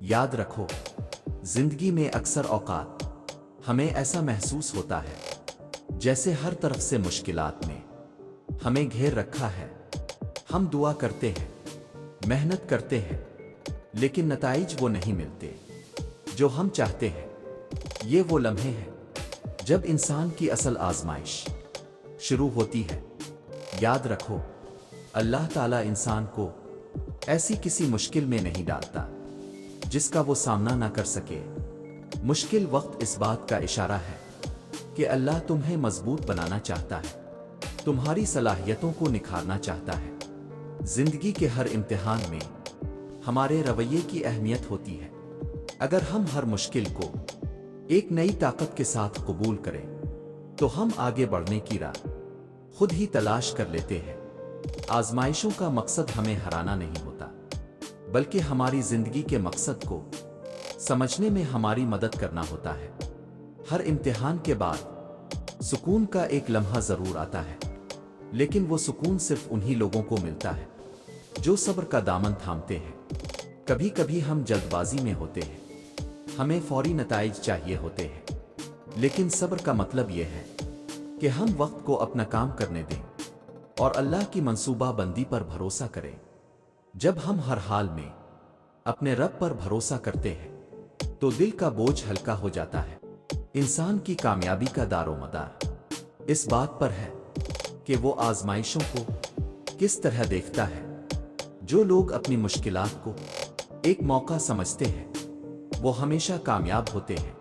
یاد رکھو، زندگی میں اکثر اوقات ہمیں ایسا محسوس ہوتا ہے جیسے ہر طرف سے مشکلات نے ہمیں گھیر رکھا ہے۔ ہم دعا کرتے ہیں، محنت کرتے ہیں، لیکن نتائج وہ نہیں ملتے جو ہم چاہتے ہیں۔ یہ وہ لمحے ہیں جب انسان کی اصل آزمائش شروع ہوتی ہے۔ یاد رکھو، اللہ تعالیٰ انسان کو ایسی کسی مشکل میں نہیں ڈالتا جس کا وہ سامنا نہ کر سکے۔ مشکل وقت اس بات کا اشارہ ہے کہ اللہ تمہیں مضبوط بنانا چاہتا ہے، تمہاری صلاحیتوں کو نکھارنا چاہتا ہے۔ زندگی کے ہر امتحان میں ہمارے رویے کی اہمیت ہوتی ہے۔ اگر ہم ہر مشکل کو ایک نئی طاقت کے ساتھ قبول کریں تو ہم آگے بڑھنے کی راہ خود ہی تلاش کر لیتے ہیں۔ آزمائشوں کا مقصد ہمیں ہرانا نہیں ہوتا، بلکہ ہماری زندگی کے مقصد کو سمجھنے میں ہماری مدد کرنا ہوتا ہے۔ ہر امتحان کے بعد سکون کا ایک لمحہ ضرور آتا ہے، لیکن وہ سکون صرف انہی لوگوں کو ملتا ہے جو صبر کا دامن تھامتے ہیں۔ کبھی کبھی ہم جلد بازی میں ہوتے ہیں، ہمیں فوری نتائج چاہیے ہوتے ہیں، لیکن صبر کا مطلب یہ ہے کہ ہم وقت کو اپنا کام کرنے دیں اور اللہ کی منصوبہ بندی پر بھروسہ کریں۔ جب ہم ہر حال میں اپنے رب پر بھروسہ کرتے ہیں تو دل کا بوجھ ہلکا ہو جاتا ہے۔ انسان کی کامیابی کا دار و مدار اس بات پر ہے کہ وہ آزمائشوں کو کس طرح دیکھتا ہے۔ جو لوگ اپنی مشکلات کو ایک موقع سمجھتے ہیں وہ ہمیشہ کامیاب ہوتے ہیں۔